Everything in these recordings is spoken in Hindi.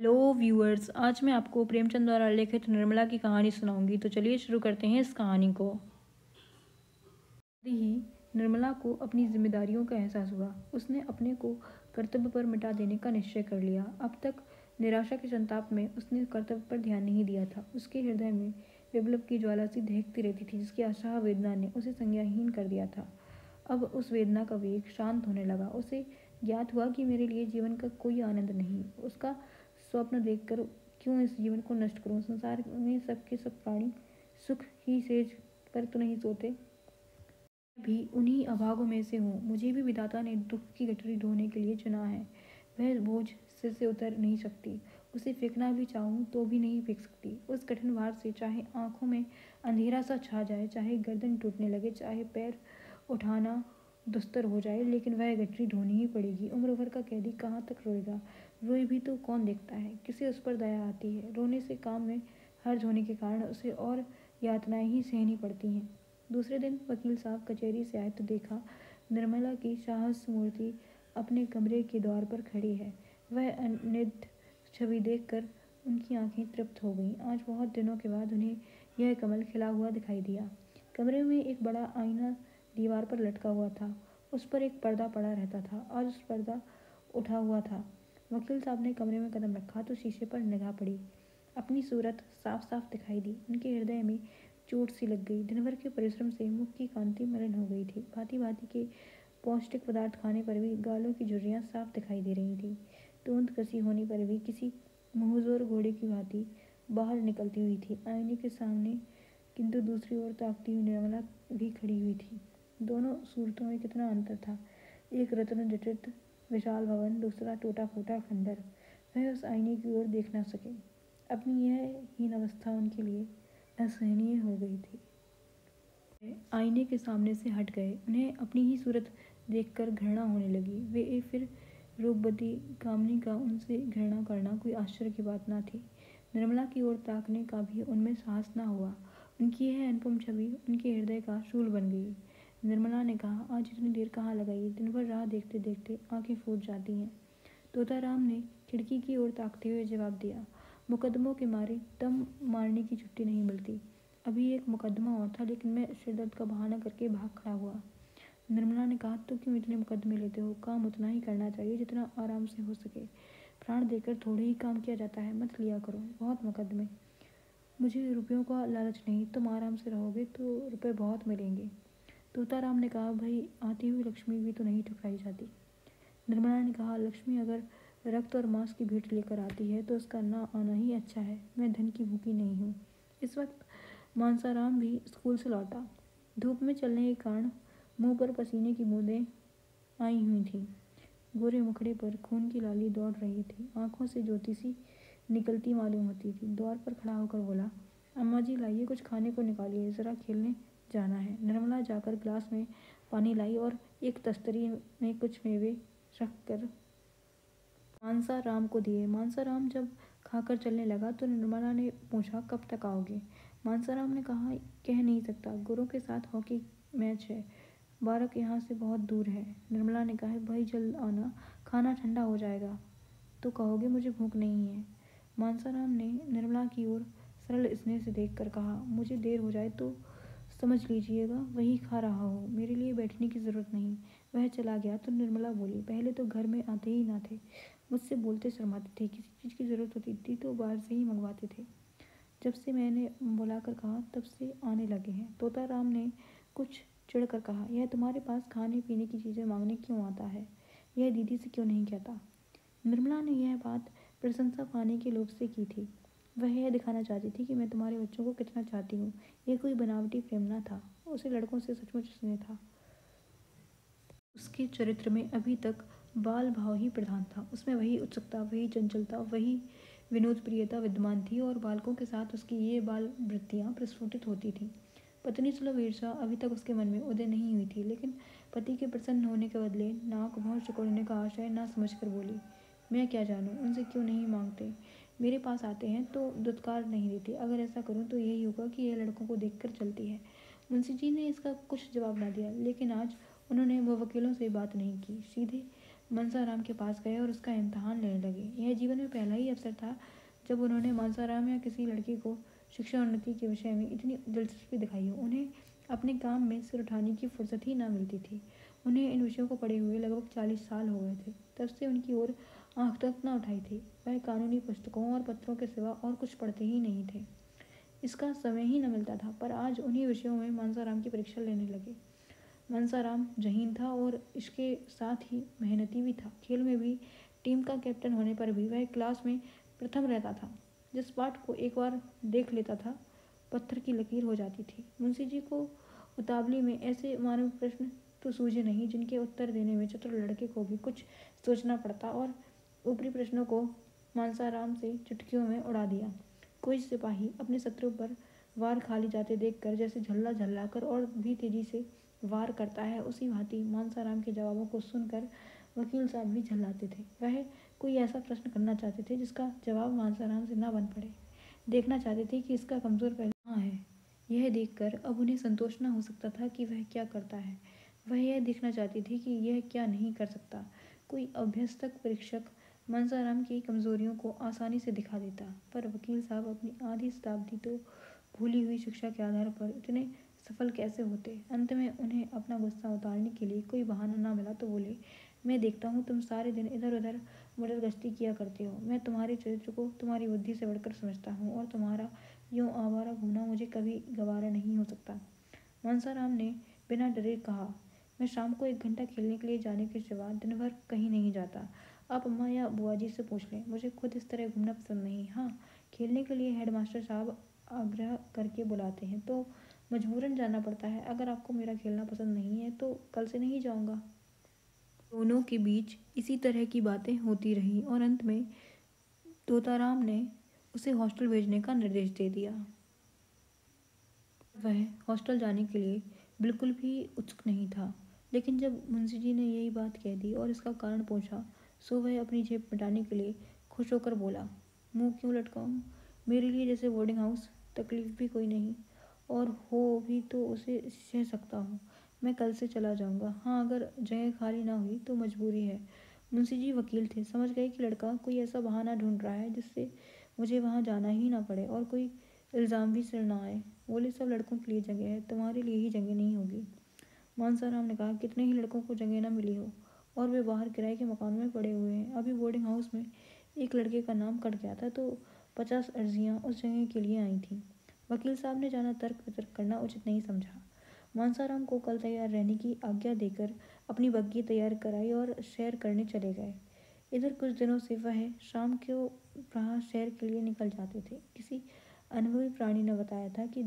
हेलो व्यूअर्स, आज मैं आपको प्रेमचंद द्वारा लिखित निर्मला की कहानी सुनाऊंगी। तो चलिए शुरू करते हैं इस कहानी को। ही निर्मला को अपनी जिम्मेदारियों का एहसास हुआ। उसने अपने को कर्तव्य पर मिटा देने का निश्चय कर लिया। अब तक निराशा के संताप में उसने कर्तव्य पर ध्यान नहीं दिया था। उसके हृदय में विप्लव की ज्वाला सी दहकती रहती थी, जिसकी अथाह वेदना ने उसे संज्ञाहीन कर दिया था। अब उस वेदना का वेग शांत होने लगा। उसे ज्ञात हुआ कि मेरे लिए जीवन का कोई आनंद नहीं। उसका स्वप्न देखकर क्यों इस जीवन को नष्ट करूं। संसार में सबके सब प्राणी सुख ही सेज पर तो नहीं सोते। भी उन्हीं अभागों में से हूँ। मुझे भी विधाता ने दुख की गठरी ढोने के लिए चुना है। वह बोझ सिर से उतर नहीं सकती। उसे फेंकना भी चाहूँ तो भी नहीं फेंक सकती। उस कठिन भार से चाहे आंखों में अंधेरा सा छा जाए, चाहे गर्दन टूटने लगे, चाहे पैर उठाना दुस्तर हो जाए, लेकिन वह गठरी ढोनी ही पड़ेगी। उम्र भर का कैदी कहाँ तक रोएगा। रोए भी तो कौन देखता है। किसे उस पर दया आती है। रोने से काम में हर्ज होने के कारण उसे और यातनाएं ही सहनी पड़ती हैं। दूसरे दिन वकील साहब कचहरी से आए तो देखा निर्मला की साहस मूर्ति अपने कमरे के द्वार पर खड़ी है। वह अनिद्र छवि देखकर उनकी आंखें तृप्त हो गईं। आज बहुत दिनों के बाद उन्हें यह कमल खिला हुआ दिखाई दिया। कमरे में एक बड़ा आईना दीवार पर लटका हुआ था। उस पर एक पर्दा पड़ा रहता था। आज उस पर्दा उठा हुआ था। वकील साहब ने कमरे में कदम रखा तो शीशे पर निगाह पड़ी। अपनी सूरत साफ साफ दिखाई दी। उनके हृदय में चोट सी लग गई। दिन भर के परिश्रम से मुख की कांति मलिन हो गई थी। भांति भांति के पौष्टिक पदार्थ खाने पर भी गालों की झुर्रियां साफ दिखाई दे रही थी। तोंद कसी होने पर भी किसी मुंहजोर घोड़े की भांति बाहर निकलती हुई थी। आईने के सामने किंतु दूसरी ओर ताकती हुई निर्मला भी खड़ी हुई थी। दोनों सूरतों में कितना अंतर था। एक रत्न जटित विशाल भवन, दूसरा टूटा फूटा खंडर। वह उस आईने की ओर देख न सके। अपनी यह हीन अवस्था उनके लिए असहनीय हो गई थी। आईने के सामने से हट गए। उन्हें अपनी ही सूरत देखकर घृणा होने लगी। वे फिर रूपवती कामनी का उनसे घृणा करना कोई आश्चर्य की बात न थी। निर्मला की ओर ताकने का भी उनमें साहस न हुआ। उनकी यह अनुपम छवि उनके हृदय का शूल बन गई। निर्मला ने कहा, आज इतनी देर कहाँ लगाई। दिन भर राह देखते देखते आंखें फूट जाती हैं। तोताराम ने खिड़की की ओर ताकते हुए जवाब दिया, मुकदमों के मारे दम मारने की छुट्टी नहीं मिलती। अभी एक मुकदमा और था, लेकिन मैं सिरदर्द का बहाना करके भाग खड़ा हुआ। निर्मला ने कहा, तो क्यों इतने मुकदमे लेते हो। काम उतना ही करना चाहिए जितना आराम से हो सके। प्राण देकर थोड़े ही काम किया जाता है। मत लिया करो बहुत मुकदमे। मुझे रुपयों का लालच नहीं। तुम आराम से रहोगे तो रुपए बहुत मिलेंगे। तोताराम ने कहा, भाई आती हुई लक्ष्मी भी तो नहीं ठुकराई जाती। निर्मला ने कहा, लक्ष्मी अगर रक्त और मांस की भेंट लेकर आती है तो उसका ना आना ही अच्छा है। मैं धन की भूखी नहीं हूँ। इस वक्त मानसाराम भी स्कूल से लौटा। धूप में चलने के कारण मुंह पर पसीने की बूंदें आई हुई थीं। गोरे मुखड़े पर खून की लाली दौड़ रही थी। आंखों से ज्योति सी निकलती मालूम होती थी। द्वार पर खड़ा होकर बोला, अम्मा जी लाइए, कुछ खाने को निकालिए, जरा खेलने जाना है। निर्मला जाकर गिलास में पानी लाई और एक तस्तरी में कुछ मेवे रख कर मानसाराम को दिए। मानसाराम जब खाकर चलने लगा तो निर्मला ने पूछा, कब तक आओगे। मानसाराम ने कहा, कह नहीं सकता। गुरु के साथ हॉकी मैच है। बारक यहाँ से बहुत दूर है। निर्मला ने कहा, भाई जल्द आना, खाना ठंडा हो जाएगा तो कहोगे मुझे भूख नहीं है। मानसाराम ने निर्मला की ओर सरल स्नेह से देखकर कहा, मुझे देर हो जाए तो समझ लीजिएगा, वही खा रहा हूँ, मेरे लिए बैठने की ज़रूरत नहीं। वह चला गया तो निर्मला बोली, पहले तो घर में आते ही ना थे। मुझसे बोलते शर्माते थे। किसी चीज़ की ज़रूरत होती थी तो बाहर से ही मंगवाते थे। जब से मैंने बुलाकर कहा तब से आने लगे हैं। तोताराम ने कुछ चिढ़कर कहा, यह तुम्हारे पास खाने पीने की चीज़ें मांगने क्यों आता है। यह दीदी से क्यों नहीं कहता। निर्मला ने यह बात प्रशंसा पाने के लोभ से की थी। वह यह दिखाना चाहती थी कि मैं तुम्हारे बच्चों को कितना चाहती हूँ। यह कोई बनावटी प्रेम न था। उसे लड़कों से सचमुच स्नेह था। उसके चरित्र में अभी तक बाल भाव ही प्रधान था। उसमें वही उत्सुकता, वही चंचलता, वही विनोद प्रियता विद्यमान थी और बालकों के साथ उसकी ये बाल वृत्तियाँ प्रस्फुटित होती थीं। पत्नी सुलभ ईर्षा अभी तक उसके मन में उदय नहीं हुई थी, लेकिन पति के प्रसन्न होने के बदले नाक भौं सिकोड़ने का आशय ना समझकर बोली, मैं क्या जानूँ उनसे क्यों नहीं मांगते। मेरे पास आते हैं तो दुत्कार नहीं देते। अगर ऐसा करूँ तो यही होगा कि यह लड़कों को देखकर चलती है। मुंशी जी ने इसका कुछ जवाब न दिया, लेकिन आज उन्होंने वकीलों से बात नहीं की, सीधे मानसाराम के पास गए और उसका इम्तहान लेने लगे। यह जीवन में पहला ही अवसर था जब उन्होंने मानसाराम या किसी लड़के को शिक्षा उन्नति के विषय में इतनी दिलचस्पी दिखाई हो। उन्हें अपने काम में सिर उठाने की फुर्सत ही न मिलती थी। उन्हें इन विषयों को पढ़े हुए लगभग 40 साल हो गए थे। तब से उनकी ओर आंख तक न उठाई थी। वह कानूनी पुस्तकों और पत्रों के सिवा और कुछ पढ़ते ही नहीं थे। इसका समय ही न मिलता था। पर आज उन्हीं विषयों में मानसाराम की परीक्षा लेने लगे। मानसाराम जहीन था और इसके साथ ही मेहनती भी था। खेल में भी टीम का कैप्टन होने पर भी वह क्लास में प्रथम रहता था। जिस पाठ को एक बार देख लेता था, पत्थर की लकीर हो जाती थी। मुंशी जी को उतावली में ऐसे मानव प्रश्न तो सूझे नहीं जिनके उत्तर देने में चतुर लड़के को भी कुछ सोचना पड़ता, और ऊपरी प्रश्नों को मानसाराम से चुटकियों में उड़ा दिया। कोई सिपाही अपने शत्रु पर वार खाली जाते देखकर जैसे झल्ला झल्लाकर और भी तेजी से वार करता है, उसी भांति मानसाराम के जवाबों को सुनकर वकील साहब भी झल्लाते थे। वह कोई ऐसा प्रश्न करना चाहते थे जिसका जवाब मानसाराम से न बन पड़े। देखना चाहते थे कि इसका कमजोर पहलू कहाँ है। यह देखकर अब उन्हें संतोष न हो सकता था कि वह क्या करता है। वह यह देखना चाहती थी कि यह क्या नहीं कर सकता। कोई अभ्यस्तक परीक्षक मानसाराम की कमजोरियों को आसानी से दिखा देता, पर वकील साहब अपनी आधी शताब्दी तो भूली हुई शिक्षा के आधार पर इतने सफल कैसे होते। अंत में उन्हें अपना गुस्सा उतारने के लिए कोई बहाना न मिला तो बोले, मैं देखता हूँ तुम सारे दिन इधर उधर मटर गश्ती किया करते हो। मैं तुम्हारे चरित्र को तुम्हारी बुद्धि से बढ़कर समझता हूँ, और तुम्हारा यूँ आवारा घूमना मुझे कभी गवारा नहीं हो सकता। मानसाराम ने बिना डरे कहा, मैं शाम को 1 घंटा खेलने के लिए जाने के सिवा दिन भर कहीं नहीं जाता। आप अम्मा या बुआ जी से पूछ लें, मुझे खुद इस तरह घूमना पसंद नहीं। हाँ, खेलने के लिए हेडमास्टर साहब आग्रह करके बुलाते हैं तो मजबूरन जाना पड़ता है। अगर आपको मेरा खेलना पसंद नहीं है तो कल से नहीं जाऊंगा। दोनों के बीच इसी तरह की बातें होती रहीं और अंत में तोताराम ने उसे हॉस्टल भेजने का निर्देश दे दिया। वह हॉस्टल जाने के लिए बिल्कुल भी उत्सुक नहीं था, लेकिन जब मुंशी जी ने यही बात कह दी और इसका कारण पूछा, सो वह अपनी जेब मिटाने के लिए खुश होकर बोला, मुंह क्यों लटकाऊं? मेरे लिए जैसे बोर्डिंग हाउस तकलीफ भी कोई नहीं, और हो भी तो उसे सह सकता हूँ। मैं कल से चला जाऊँगा। हाँ, अगर जगह खाली ना हुई तो मजबूरी है। मुंशी जी वकील थे, समझ गए कि लड़का कोई ऐसा बहाना ढूंढ रहा है जिससे मुझे वहाँ जाना ही ना पड़े और कोई इल्ज़ाम भी सिर ना आए। बोले, सब लड़कों के लिए जगह है, तुम्हारे लिए ही जगह नहीं होगी। मानसाराम ने कहा, कितने ही लड़कों को जगह न मिली हो और वे बाहर किराए के मकान में पड़े हुए हैं। अभी बोर्डिंग हाउस में एक लड़के का नाम कट गया था तो 50 अर्जियां उस जगह के लिए आई थीं। वकील साहब ने ज़्यादा तर्क वितर्क करना उचित नहीं समझा। मानसाराम को कल तैयार रहने की आज्ञा देकर अपनी बग्घी तैयार कराई और सैर करने चले गए। इधर कुछ दिनों से वह शाम को प्रातः सैर के लिए निकल जाते थे। किसी अनुभवी प्राणी ने बताया था कि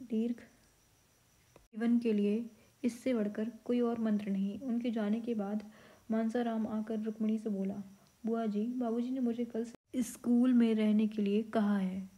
दीर्घ जीवन के लिए इससे बढ़कर कोई और मंत्र नहीं। उनके जाने के बाद मानसाराम आकर रुक्मिणी से बोला, बुआ जी, बाबूजी ने मुझे कल से स्कूल में रहने के लिए कहा है।